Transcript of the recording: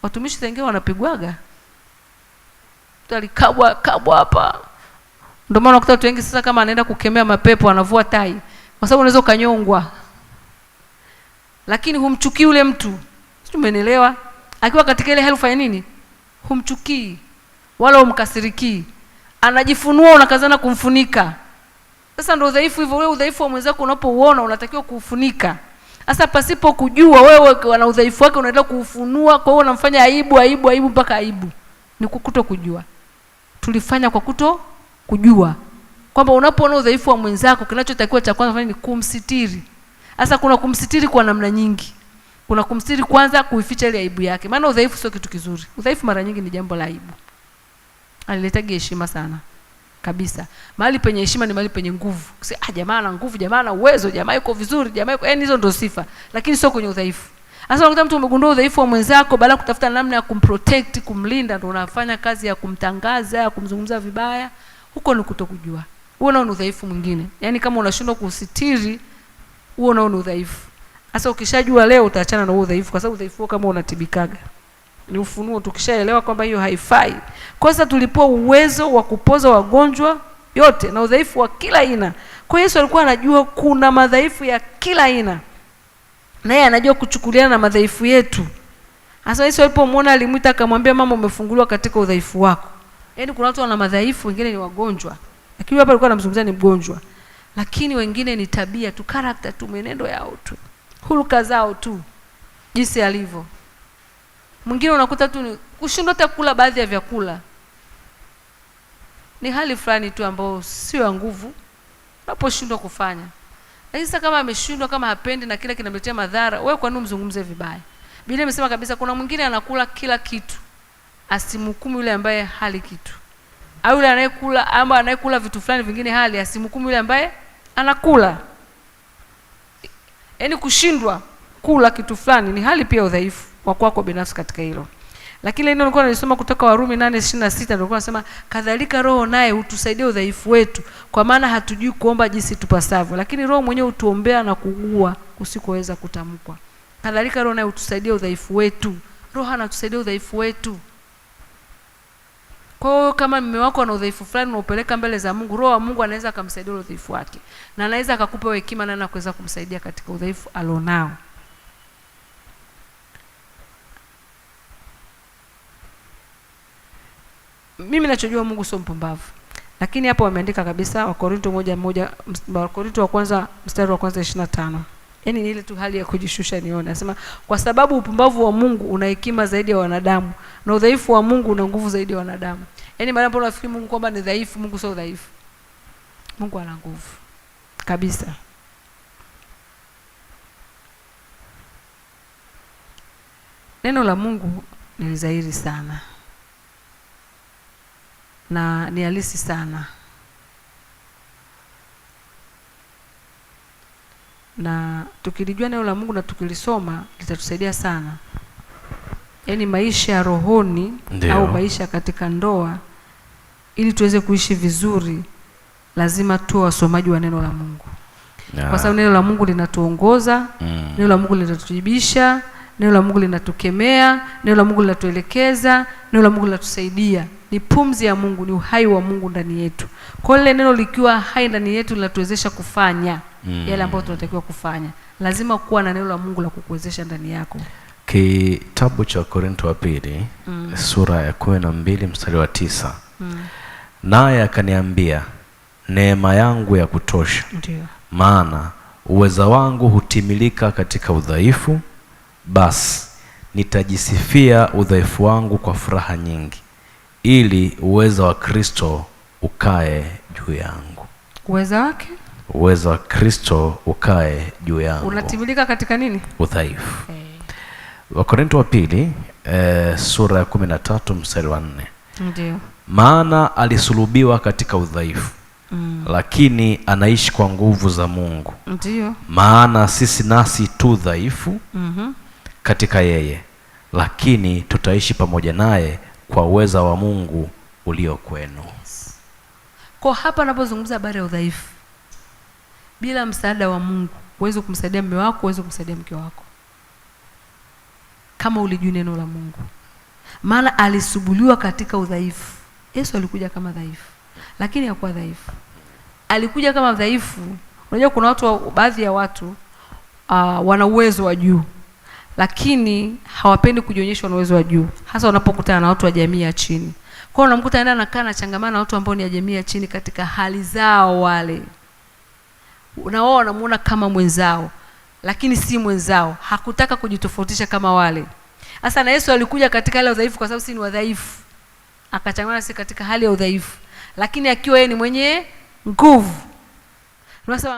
Watumishi wengine wanapigwaga. Mtu alikabwa hapa. Ndio maana unakuta watu wengi sasa kama anaenda kukemea mapepo anavua tai. Kwa sababu unaweza ukanyongwa. Lakini humchukii yule mtu. Umeelewa? Akiwa katika ile hali ufanye nini? Humchukii wala umkasirikii. Anajifunua, unakazana kumfunika. Sasa ndio udhaifu hivyo. Wewe udhaifu wa mwenzako unapouona unatakiwa kuufunika. Sasa pasipo kujua wewe una udhaifu wake unaenda kuufunua, kwa hiyo unamfanya aibu mpaka aibu. Ni kuto kujua. Tulifanya kwa kuto kujua kwamba unapoona udhaifu wa mwenzako kinachotakiwa cha kwanza ni kumsitiri. Sasa kuna kumsitiri kwa namna nyingi. Kuna kumsitiri kwanza kuificha ile aibu yake. Maana udhaifu sio kitu kizuri. Udhaifu mara nyingi ni jambo la aibu. Aliletaga heshima sana. Kabisa. Mahali penye heshima ni mahali penye nguvu. Kusema jamaa ana nguvu, jamaa ana uwezo, jamaa yuko vizuri, jamaa yuko, hizo ndio sifa. Lakini sio kwenye udhaifu. Sasa unakuta mtu umegundua udhaifu wa mwenzako, baada kutafuta namna ya kumprotect, kumlinda, ndio unafanya kazi ya kumtangaza, ya kumzungumza vibaya. Huko ni kutokujua. Huo nao ni udhaifu mwingine. Yaani kama unashindwa kusitiri, huo nao ni udhaifu. Sasa ukishajua leo utaachana na huo udhaifu, kwa sababu udhaifu kama unatibikaga. Ni ufunuo, tukishaelewa kwamba hiyo haifai. Kwa sasa tulipewa uwezo wa kupoza wagonjwa yote na udhaifu wa kila aina. Kwa Yesu alikuwa anajua kuna madhaifu ya kila aina. Na yeye anajua kuchukuliana na madhaifu yetu. Sasa Yesu alipomwona alimuita akamwambia, mama, umefunguliwa katika udhaifu wako. Yaani kuna watu wana madhaifu, wengine ni wagonjwa. Lakini hapa alikuwa anamzungumzia ni mgonjwa. Lakini wengine ni tabia tu, character tu, mwenendo yao tu, hulka zao tu, jinsi alivyo. Mwingine unakuta tu ni kushindwa hata kula baadhi ya vyakula. Ni hali fulani tu ambayo sio ya nguvu, unaposhindwa kufanya. Lakini sasa kama ameshindwa, kama hapendi na kila kinamletea madhara, wewe kwa nini umzungumze vibaya? Biblia imesema kabisa kuna mwingine anakula kila kitu, asimhukumu yule ambaye hali kitu. Au yule anayekula vitu fulani vingine hali, asimhukumu yule ambaye anakula. Yaani kushindwa kula kitu fulani ni hali pia udhaifu wa kwako binafsi katika hilo. Lakini leo nilikuwa nilisoma kutoka Warumi 8:26 ndio nasema kadhalika Roho naye hutusaidia udhaifu wetu, kwa maana hatujui kuomba jinsi tupasavyo, lakini Roho mwenyewe hutuombea na kuugua kusikoweza kutamkwa. Kadhalika Roho naye hutusaidia udhaifu wetu. Roho anatusaidia udhaifu wetu. Kwa hiyo kama mume wako ana udhaifu fulani unaupeleka mbele za Mungu, Roho wa Mungu anaweza akamsaidia udhaifu wake. Na anaweza akakupa hekima na kuweza kumsaidia katika udhaifu alionao. Mimi ninachojua Mungu sio mpumbavu. Lakini hapo wameandika kabisa Wakorintho 1:1, Wakorintho wa kwanza mstari wa kwanza 25. Yaani ni ile tu hali ya kujishusha nione. Anasema kwa sababu upumbavu wa Mungu una hekima zaidi ya wanadamu na udhaifu wa Mungu una nguvu zaidi ya wanadamu. Yaani maana mbona unafikiri Mungu kwamba ni dhaifu? Mungu sio dhaifu. Mungu ana nguvu. Kabisa. Neno la Mungu ni dhahiri sana. Na ni halisi sana. Na tukilijua neno la Mungu na tukilisoma litatusaidia sana. Yaani maisha ya rohoni au maisha katika ndoa, ili tuweze kuishi vizuri lazima tuwe wasomaji wa neno la Mungu. Kwa sababu neno la Mungu linatuongoza, neno la Mungu linatujibisha, neno la Mungu linatukemea, neno la Mungu linatuelekeza, neno la Mungu linatusaidia. Ni pumzi ya Mungu, ni uhai wa Mungu ndani yetu. Kwa hiyo neno likiwa hai ndani yetu linatuwezesha kufanya yale ambayo tunatakiwa kufanya. Lazima kuwa na neno la Mungu la kukuwezesha ndani yako. Kitabu cha Korintho wa pili sura ya 12 mstari wa 9. Naye akaniambia, neema yangu ya kutosha. Ndiyo. Maana uweza wangu hutimilika katika udhaifu, basi nitajisifia udhaifu wangu kwa furaha nyingi, ili uweza wa Kristo ukae juu yangu. Uweza wake? Uweza wa Kristo ukae juu yangu. Unatimilika katika nini? Udhaifu. Wakorintho wa pili sura ya 13 mstari wa 4. Ndiyo. Maana alisulubiwa katika udhaifu, lakini anaishi kwa nguvu za Mungu. Ndiyo. Maana sisi nasi tu dhaifu katika yeye, lakini tutaishi pamoja naye kwa uweza wa Mungu ulio kwenu. Kwa hapa napozungumza habari ya udhaifu, bila msaada wa Mungu huwezi kumsaidia mume wako, huwezi kumsaidia mke wako. Kama ulijui neno la Mungu. maana alisubuliwa katika udhaifu. Yesu alikuja kama dhaifu, lakini hakuwa dhaifu. Alikuja kama dhaifu. Unajua kuna watu, baadhi ya watu wana uwezo wa juu, lakini hawapendi kujionyesha wana uwezo wa juu, hasa wanapokutana na watu wa jamii ya chini. Kwa hiyo unamkuta anaenda anakaa na changamana na watu ambao ni ya jamii ya chini katika hali zao wale. Na wao wanamuona kama mwenzao, lakini si mwenzao. Hakutaka kujitofautisha kama wale. Sasa na Yesu alikuja katika hali ya udhaifu kwa sababu si ni wadhaifu. Akachangana sisi katika hali ya udhaifu, lakini akiwa yeye ni mwenye nguvu. Tunasema